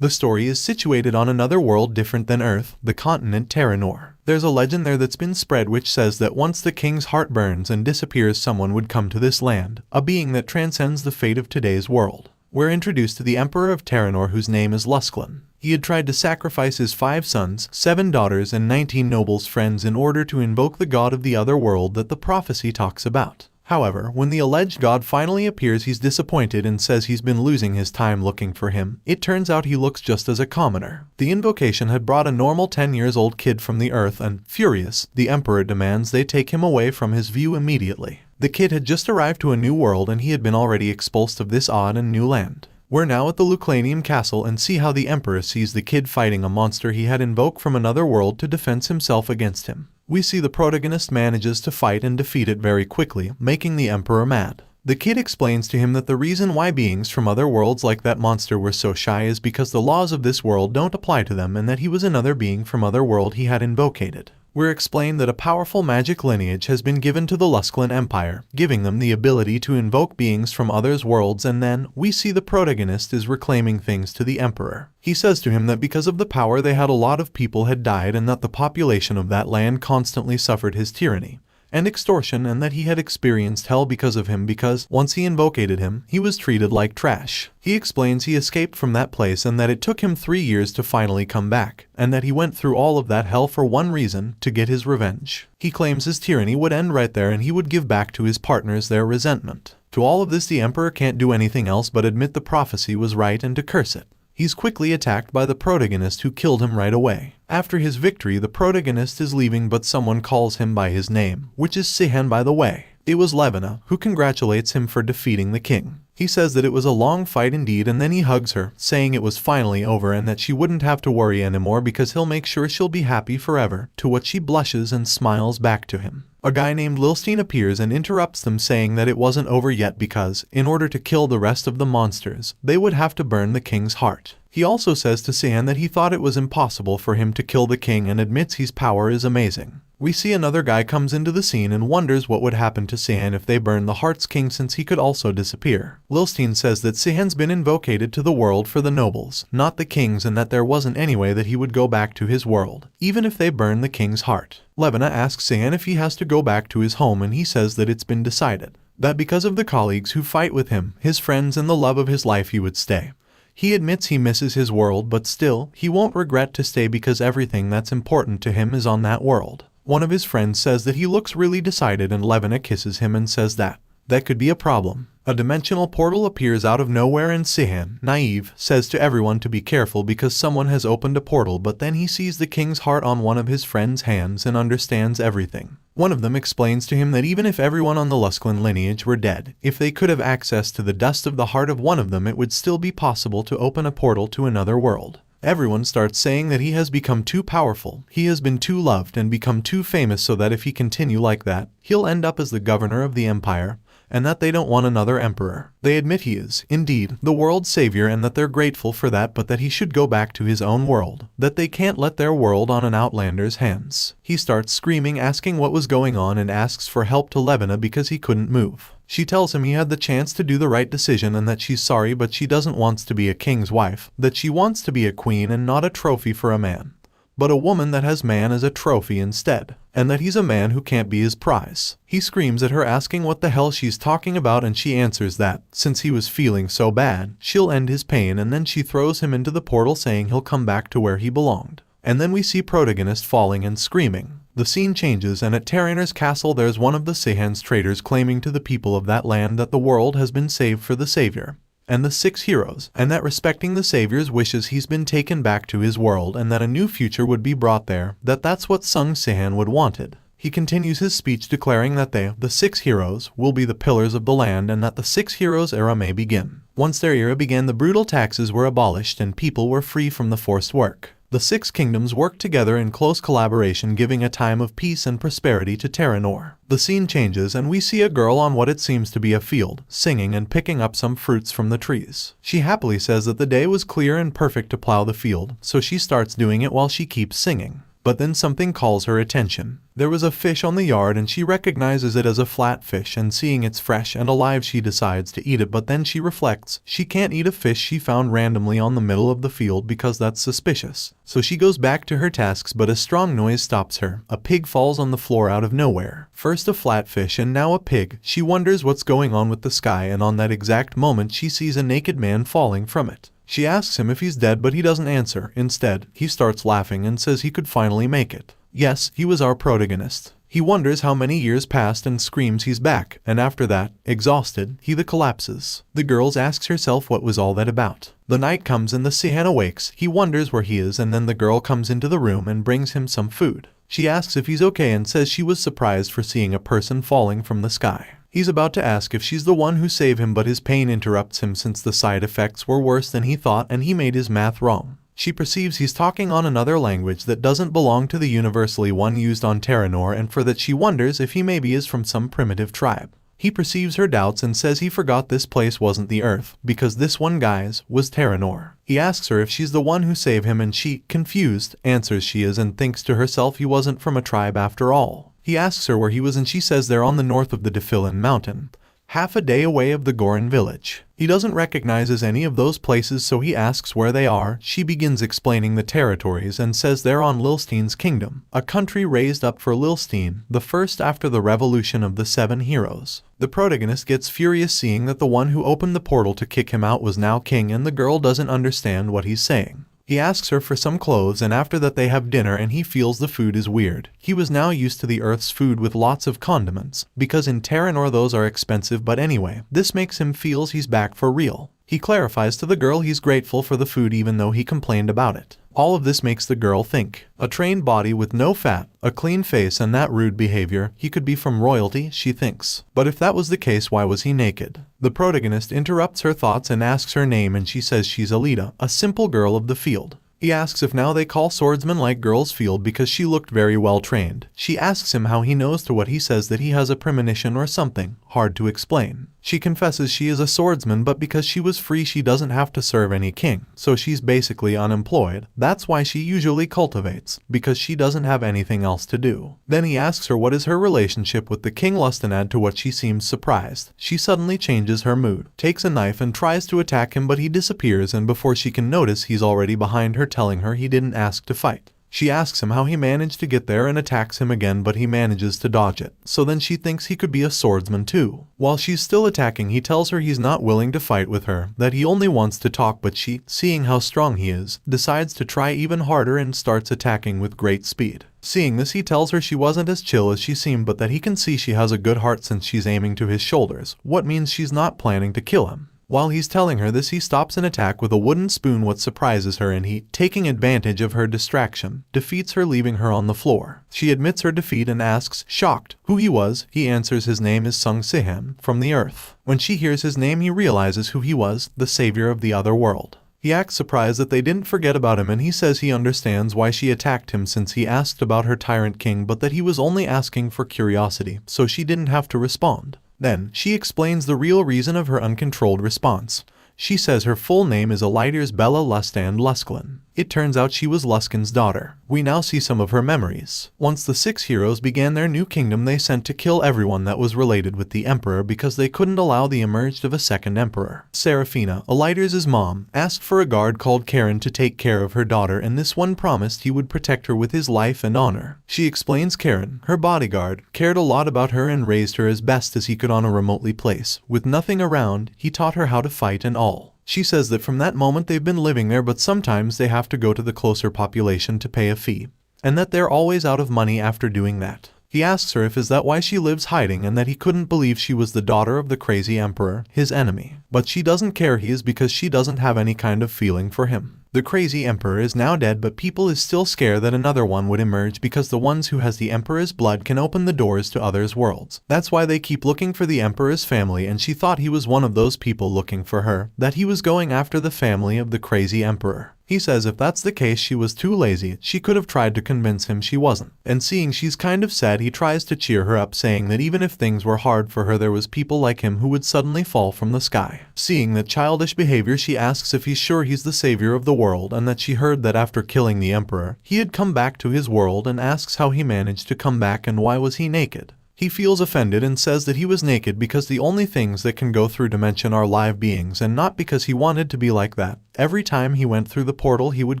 The story is situated on another world different than Earth, the continent Terranor. There's a legend there that's been spread which says that once the king's heart burns and disappears, someone would come to this land, a being that transcends the fate of today's world. We're introduced to the Emperor of Terranor, whose name is Lusclan. He had tried to sacrifice his 5 sons, 7 daughters, and 19 nobles' friends in order to invoke the god of the other world that the prophecy talks about. However, when the alleged god finally appears, he's disappointed and says he's been losing his time looking for him. It turns out he looks just as a commoner. The invocation had brought a normal 10-year-old kid from the earth and, furious, the emperor demands they take him away from his view immediately. The kid had just arrived to a new world and he had been already expulsed of this odd and new land. We're now at the Luclanium castle and see how the emperor sees the kid fighting a monster he had invoked from another world to defend himself against him. We see the protagonist manages to fight and defeat it very quickly, making the emperor mad. The kid explains to him that the reason why beings from other worlds like that monster were so shy is because the laws of this world don't apply to them, and that he was another being from other world he had invocated. We're explained that a powerful magic lineage has been given to the Lusclan Empire, giving them the ability to invoke beings from others' worlds, and then we see the protagonist is reclaiming things to the emperor. He says to him that because of the power they had, a lot of people had died and that the population of that land constantly suffered his tyranny and extortion, and that he had experienced hell because of him, because once he invocated him, he was treated like trash. He explains he escaped from that place and that it took him 3 years to finally come back, and that he went through all of that hell for one reason, to get his revenge. He claims his tyranny would end right there and he would give back to his partners their resentment. To all of this, the emperor can't do anything else but admit the prophecy was right and to curse it. He's quickly attacked by the protagonist, who killed him right away. After his victory, the protagonist is leaving, but someone calls him by his name, which is Sihan, by the way. It was Levina, who congratulates him for defeating the king. He says that it was a long fight indeed, and then he hugs her, saying it was finally over and that she wouldn't have to worry anymore because he'll make sure she'll be happy forever, to what she blushes and smiles back to him. A guy named Lilstein appears and interrupts them, saying that it wasn't over yet because, in order to kill the rest of the monsters, they would have to burn the king's heart. He also says to Sihan that he thought it was impossible for him to kill the king and admits his power is amazing. We see another guy comes into the scene and wonders what would happen to Sihan if they burn the Heart's King, since he could also disappear. Lilstein says that Sihan's been invocated to the world for the nobles, not the kings, and that there wasn't any way that he would go back to his world, even if they burn the king's heart. Levina asks Sihan if he has to go back to his home, and he says that it's been decided that because of the colleagues who fight with him, his friends, and the love of his life, he would stay. He admits he misses his world, but still, he won't regret to stay because everything that's important to him is on that world. One of his friends says that he looks really decided, and Levina kisses him and says that could be a problem. A dimensional portal appears out of nowhere and Sihan, naive, says to everyone to be careful because someone has opened a portal, but then he sees the king's heart on one of his friend's hands and understands everything. One of them explains to him that even if everyone on the Lusclan lineage were dead, if they could have access to the dust of the heart of one of them, it would still be possible to open a portal to another world. Everyone starts saying that he has become too powerful, he has been too loved and become too famous, so that if he continue like that, he'll end up as the governor of the empire, and that they don't want another emperor. They admit he is, indeed, the world's savior, and that they're grateful for that, but that he should go back to his own world, that they can't let their world on an outlander's hands. He starts screaming, asking what was going on, and asks for help to Levina because he couldn't move. She tells him he had the chance to do the right decision and that she's sorry, but she doesn't want to be a king's wife, that she wants to be a queen and not a trophy for a man, but a woman that has man as a trophy instead, and that he's a man who can't be his prize. He screams at her, asking what the hell she's talking about, and she answers that, since he was feeling so bad, she'll end his pain, and then she throws him into the portal, saying he'll come back to where he belonged. And then we see protagonist falling and screaming. The scene changes, and at Terranor's castle there's one of the Sihan's traitors claiming to the people of that land that the world has been saved for the savior and the 6 heroes, and that respecting the savior's wishes he's been taken back to his world, and that a new future would be brought there, that's what Sung Sihan would wanted. He continues his speech declaring that they, the 6 heroes, will be the pillars of the land, and that the 6 heroes' era may begin. Once their era began, the brutal taxes were abolished and people were free from the forced work. The 6 kingdoms worked together in close collaboration, giving a time of peace and prosperity to Terranor. The scene changes and we see a girl on what it seems to be a field, singing and picking up some fruits from the trees. She happily says that the day was clear and perfect to plow the field, so she starts doing it while she keeps singing. But then something calls her attention. There was a fish on the yard and she recognizes it as a flatfish, and seeing it's fresh and alive she decides to eat it, but then she reflects she can't eat a fish she found randomly on the middle of the field because that's suspicious. So she goes back to her tasks, but a strong noise stops her. A pig falls on the floor out of nowhere. First a flatfish and now a pig. She wonders what's going on with the sky, and on that exact moment she sees a naked man falling from it. She asks him if he's dead, but he doesn't answer. Instead, he starts laughing and says he could finally make it. Yes, he was our protagonist. He wonders how many years passed and screams he's back, and after that, exhausted, he collapses. The girl asks herself what was all that about. The night comes and the Sihan awakes. He wonders where he is, and then the girl comes into the room and brings him some food. She asks if he's okay and says she was surprised for seeing a person falling from the sky. He's about to ask if she's the one who saved him, but his pain interrupts him since the side effects were worse than he thought and he made his math wrong. She perceives he's talking on another language that doesn't belong to the universally one used on Terranor, and for that she wonders if he maybe is from some primitive tribe. He perceives her doubts and says he forgot this place wasn't the Earth, because this one guy's was Terranor. He asks her if she's the one who saved him, and she, confused, answers she is and thinks to herself he wasn't from a tribe after all. He asks her where he was and she says they're on the north of the Defilin mountain, half a day away of the Goran village. He doesn't recognize any of those places, so he asks where they are. She begins explaining the territories and says they're on Lilstein's kingdom, a country raised up for Lilstein, the first after the revolution of the 7 heroes. The protagonist gets furious seeing that the one who opened the portal to kick him out was now king, and the girl doesn't understand what he's saying. He asks her for some clothes, and after that they have dinner and he feels the food is weird. He was now used to the Earth's food with lots of condiments, because in Terranor those are expensive, but anyway, this makes him feels he's back for real. He clarifies to the girl he's grateful for the food even though he complained about it. All of this makes the girl think. A trained body with no fat, a clean face and that rude behavior, he could be from royalty, she thinks. But if that was the case, why was he naked? The protagonist interrupts her thoughts and asks her name, and she says she's Alita, a simple girl of the field. He asks if now they call swordsmen like girls field because she looked very well trained. She asks him how he knows, to what he says that he has a premonition or something, hard to explain. She confesses she is a swordsman, but because she was free she doesn't have to serve any king, so she's basically unemployed. That's why she usually cultivates, because she doesn't have anything else to do. Then he asks her what is her relationship with the king Lustenad, to what she seems surprised. She suddenly changes her mood, takes a knife and tries to attack him, but he disappears, and before she can notice he's already behind her, telling her he didn't ask to fight. She asks him how he managed to get there and attacks him again, but he manages to dodge it. So then she thinks he could be a swordsman too. While she's still attacking, he tells her he's not willing to fight with her, that he only wants to talk, but she, seeing how strong he is, decides to try even harder and starts attacking with great speed. Seeing this, he tells her she wasn't as chill as she seemed, but that he can see she has a good heart since she's aiming to his shoulders, what means she's not planning to kill him. While he's telling her this, he stops an attack with a wooden spoon, what surprises her, and he, taking advantage of her distraction, defeats her, leaving her on the floor. She admits her defeat and asks, shocked, who he was. He answers his name is Sung Sihan, from the Earth. When she hears his name, he realizes who he was, the savior of the other world. He acts surprised that they didn't forget about him, and he says he understands why she attacked him since he asked about her tyrant king, but that he was only asking for curiosity, so she didn't have to respond. Then, she explains the real reason of her uncontrolled response. She says her full name is Eliders Bella Lustand Lusklin. It turns out she was Luskin's daughter. We now see some of her memories. Once the 6 heroes began their new kingdom, they sent to kill everyone that was related with the emperor because they couldn't allow the emergence of a second emperor. Serafina, Eliders' mom, asked for a guard called Karen to take care of her daughter, and this one promised he would protect her with his life and honor. She explains Karen, her bodyguard, cared a lot about her and raised her as best as he could on a remotely place. With nothing around, he taught her how to fight and all. She says that from that moment they've been living there, but sometimes they have to go to the closer population to pay a fee, and that they're always out of money after doing that. He asks her if is that why she lives hiding, and that he couldn't believe she was the daughter of the crazy emperor, his enemy. But she doesn't care he is, because she doesn't have any kind of feeling for him. The crazy emperor is now dead, but people is still scared that another one would emerge because the ones who has the emperor's blood can open the doors to others' worlds. That's why they keep looking for the emperor's family, and she thought he was one of those people looking for her, that he was going after the family of the crazy emperor. He says if that's the case she was too lazy, she could have tried to convince him she wasn't. And seeing she's kind of sad, he tries to cheer her up, saying that even if things were hard for her, there was people like him who would suddenly fall from the sky. Seeing that childish behavior, she asks if he's sure he's the savior of the world, and that she heard that after killing the emperor, he had come back to his world, and asks how he managed to come back and why was he naked. He feels offended and says that he was naked because the only things that can go through dimension are live beings, and not because he wanted to be like that. Every time he went through the portal he would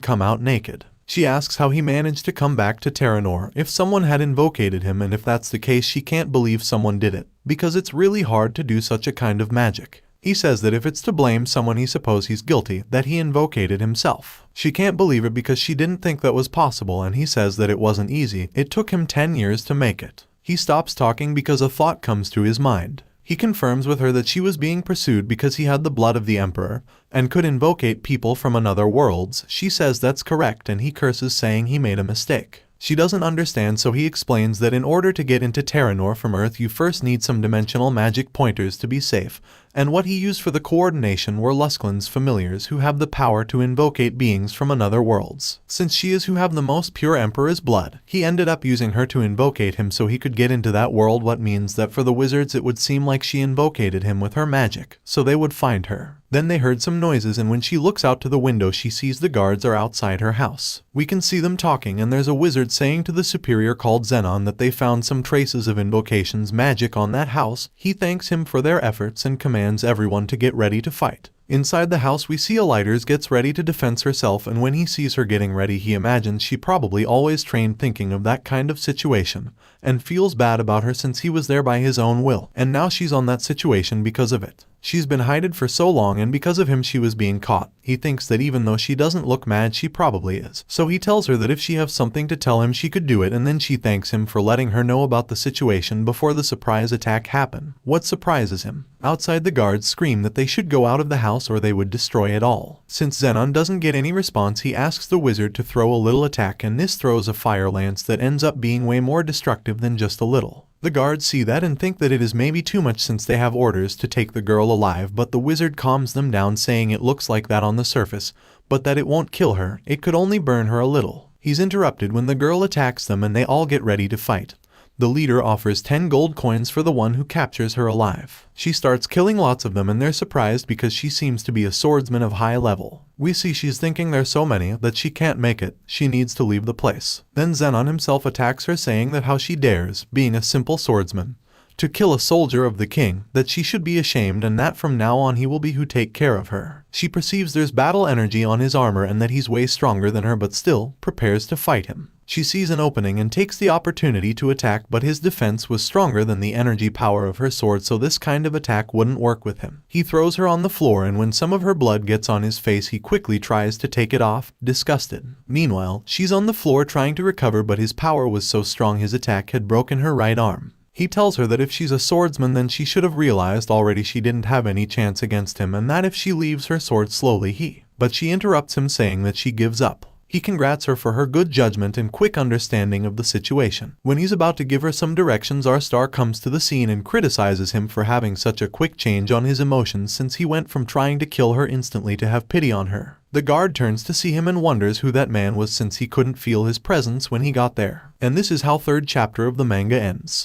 come out naked. She asks how he managed to come back to Terranor, if someone had invocated him, and if that's the case she can't believe someone did it, because it's really hard to do such a kind of magic. He says that if it's to blame someone he suppose he's guilty, that he invocated himself. She can't believe it because she didn't think that was possible, and he says that it wasn't easy, it took him 10 years to make it. He stops talking because a thought comes to his mind. He confirms with her that she was being pursued because he had the blood of the emperor, and could invocate people from another worlds. She says that's correct, and he curses, saying he made a mistake. She doesn't understand, so he explains that in order to get into Terranor from Earth you first need some dimensional magic pointers to be safe, and what he used for the coordination were Lusclin's familiars who have the power to invocate beings from another worlds. Since she is who have the most pure emperor's blood, he ended up using her to invocate him so he could get into that world, what means that for the wizards it would seem like she invocated him with her magic, so they would find her. Then they heard some noises, and when she looks out to the window she sees the guards are outside her house. We can see them talking, and there's a wizard saying to the superior called Xenon that they found some traces of invocations magic on that house. He thanks him for their efforts and commands everyone to get ready to fight. Inside the house we see Eliders gets ready to defend herself, and when he sees her getting ready he imagines she probably always trained thinking of that kind of situation, and feels bad about her since he was there by his own will, and now she's on that situation because of it. She's been hidden for so long, and because of him she was being caught. He thinks that even though she doesn't look mad she probably is. So he tells her that if she has something to tell him she could do it, and then she thanks him for letting her know about the situation before the surprise attack happened. What surprises him? Outside the guards scream that they should go out of the house or they would destroy it all. Since Xenon doesn't get any response, he asks the wizard to throw a little attack, and this throws a fire lance that ends up being way more destructive than just a little. The guards see that and think that it is maybe too much since they have orders to take the girl alive, but the wizard calms them down, saying it looks like that on the surface, but that it won't kill her, it could only burn her a little. He's interrupted when the girl attacks them and they all get ready to fight. The leader offers 10 gold coins for the one who captures her alive. She starts killing lots of them, and they're surprised because she seems to be a swordsman of high level. We see she's thinking there's so many that she can't make it, she needs to leave the place. Then Xenon himself attacks her, saying that how she dares, being a simple swordsman, to kill a soldier of the king, that she should be ashamed, and that from now on he will be who take care of her. She perceives there's battle energy on his armor and that he's way stronger than her, but still prepares to fight him. She sees an opening and takes the opportunity to attack, but his defense was stronger than the energy power of her sword, so this kind of attack wouldn't work with him. He throws her on the floor, and when some of her blood gets on his face he quickly tries to take it off, disgusted. Meanwhile, she's on the floor trying to recover, but his power was so strong his attack had broken her right arm. He tells her that if she's a swordsman then she should have realized already she didn't have any chance against him, and that if she leaves her sword slowly but she interrupts him, saying that she gives up. He congrats her for her good judgment and quick understanding of the situation. When he's about to give her some directions, our star comes to the scene and criticizes him for having such a quick change on his emotions, since he went from trying to kill her instantly to have pity on her. The guard turns to see him and wonders who that man was, since he couldn't feel his presence when he got there. And this is how 3rd chapter of the manga ends.